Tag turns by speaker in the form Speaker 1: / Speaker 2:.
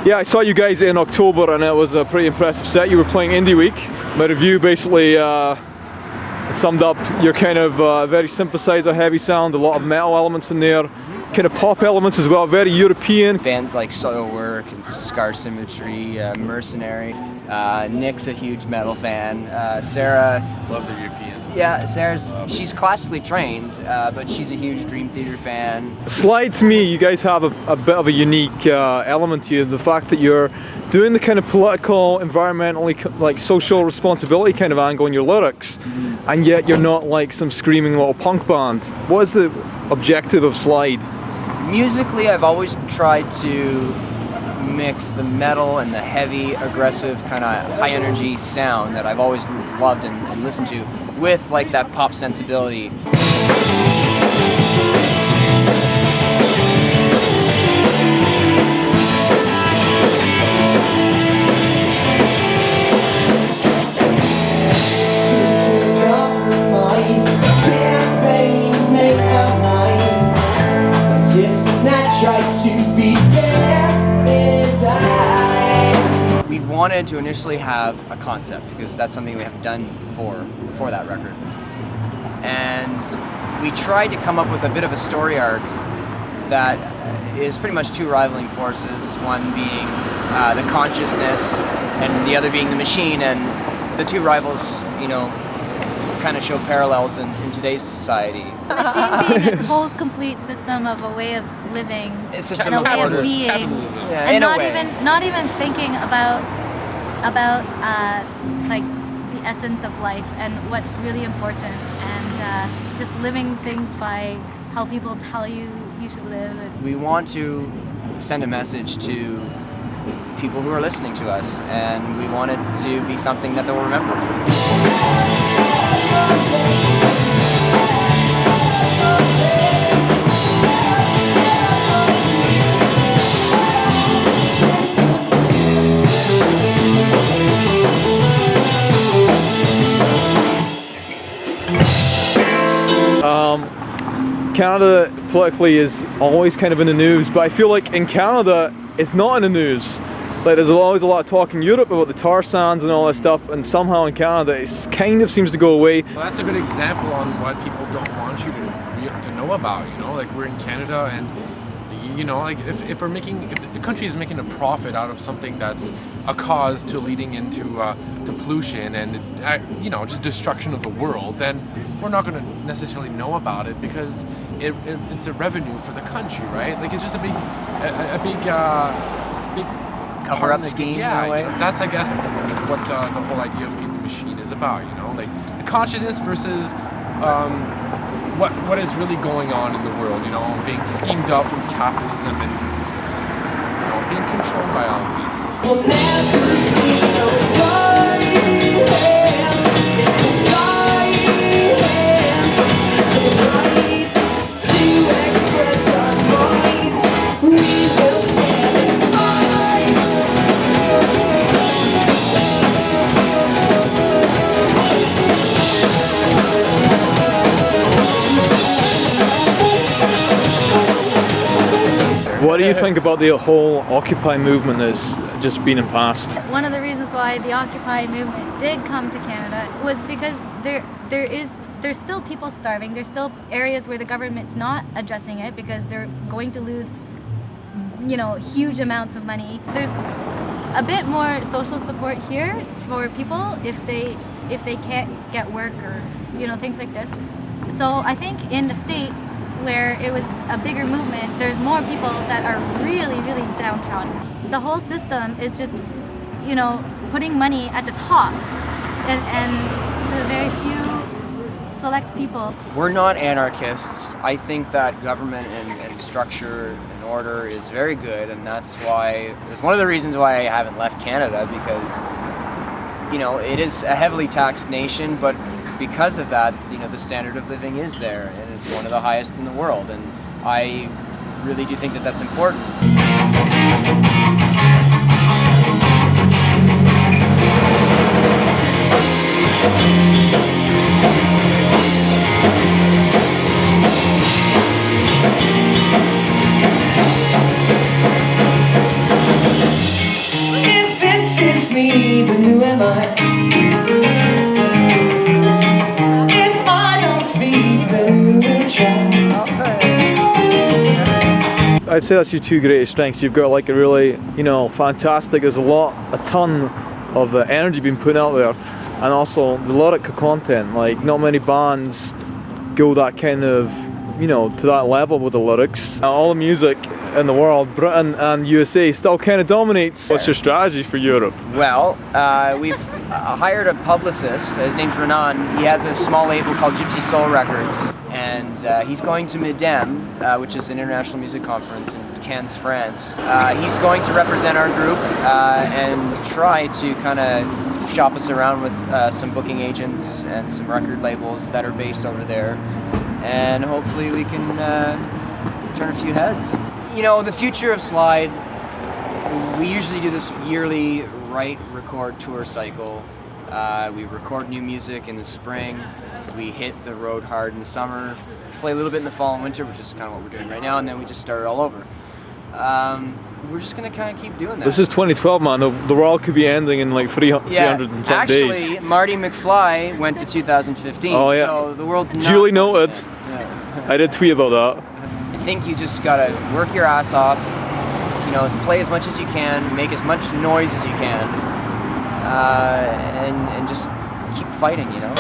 Speaker 1: Yeah, I saw you guys in October and it was a pretty impressive set. You were playing Indie Week. My review basically summed up your kind of very synthesizer heavy sound, a lot of metal elements in there, kind of pop elements as well, very European.
Speaker 2: Bands like Soilwork and Scar Symmetry, Mercenary. Nick's a huge metal fan. Sarah...
Speaker 3: Love the European.
Speaker 2: Yeah, she's classically trained, but she's a huge Dream Theater fan.
Speaker 1: Slyde, to me, you guys have a bit of a unique element to you. The fact that you're doing the kind of political, environmentally, like social responsibility kind of angle in your lyrics, and yet you're not like some screaming little punk band. What is the objective of Slyde?
Speaker 2: Musically, I've always tried to mix the metal and the heavy, aggressive, kind of high energy sound that I've always loved and listened to with like that pop sensibility. We wanted to initially have a concept because that's something we haven't done before that record. And we tried to come up with a bit of a story arc that is pretty much two rivaling forces, one being the consciousness and the other being the machine, and the two rivals, you know, kind of show parallels in today's society.
Speaker 4: The machine being a whole complete system of a way of living,
Speaker 2: A system
Speaker 4: and a
Speaker 2: of
Speaker 4: way of
Speaker 2: order.
Speaker 4: being,
Speaker 3: Capitalism.
Speaker 2: Yeah,
Speaker 4: and
Speaker 2: in a
Speaker 4: not
Speaker 2: way.
Speaker 4: even thinking about like the essence of life and what's really important, and just living things by how people tell you should live.
Speaker 2: We want to send a message to people who are listening to us, and we want it to be something that they'll remember.
Speaker 1: Canada politically is always kind of in the news, but I feel like in Canada it's not in the news. Like there's always a lot of talk in Europe about the tar sands and all that stuff, and somehow in Canada it kind of seems to go away.
Speaker 3: Well, that's a good example on what people don't want you to know about, you know? Like, we're in Canada, and you know, like if the country is making a profit out of something that's a cause to leading into to pollution and you know, just destruction of the world, then we're not going to necessarily know about it because it's a revenue for the country, right? Like, it's just a big
Speaker 2: Cover-up scheme,
Speaker 3: yeah,
Speaker 2: in a way.
Speaker 3: you know, that's, I guess, what the whole idea of Feed the Machine is about, you know? Like, the consciousness versus what is really going on in the world, you know, being schemed up from capitalism and, you know, being controlled by all of these.
Speaker 5: We'll never see nobody else. To express our minds, we will stand in line.
Speaker 1: What do you think about the whole Occupy movement that's just been passed?
Speaker 4: One of the reasons why the Occupy movement did come to Canada was because there's still people starving. There's still areas where the government's not addressing it because they're going to lose, you know, huge amounts of money. There's a bit more social support here for people if they can't get work or, you know, things like this. So I think in the States, where it was a bigger movement, there's more people that are really, really downtrodden. The whole system is just, you know, putting money at the top and to very few select people.
Speaker 2: We're not anarchists. I think that government and structure and order is very good, and it's one of the reasons why I haven't left Canada, because, you know, it is a heavily taxed nation, but because of that, you know, the standard of living is there, and it's one of the highest in the world, and I really do think that that's important.
Speaker 1: I'd say that's your two greatest strengths. You've got like a really, you know, fantastic. There's a ton of energy being put out there, and also the lyrical content. Like not many bands go that kind of, you know, to that level with the lyrics. All the music in the world, Britain and USA, still kind of dominates. What's your strategy for Europe?
Speaker 2: Well, we've hired a publicist. His name's Renan. He has a small label called Gypsy Soul Records, and he's going to Midem, which is an international music conference in Cannes, France. He's going to represent our group and try to kind of shop us around with some booking agents and some record labels that are based over there, and hopefully we can turn a few heads. You know, the future of Slyde, we usually do this yearly write, record, tour cycle. We record new music in the spring, we hit the road hard in the summer, play a little bit in the fall and winter, which is kind of what we're doing right now, and then we just start it all over. We're just going to kind of keep doing that.
Speaker 1: This is 2012, man. The world could be ending in like 300 and some days.
Speaker 2: Actually, Marty McFly went to 2015,
Speaker 1: oh, yeah.
Speaker 2: So the world's not...
Speaker 1: Duly noted.
Speaker 2: Yeah.
Speaker 1: I did tweet about that.
Speaker 2: I think you just gotta work your ass off, you know, play as much as you can, make as much noise as you can, and just keep fighting, you know?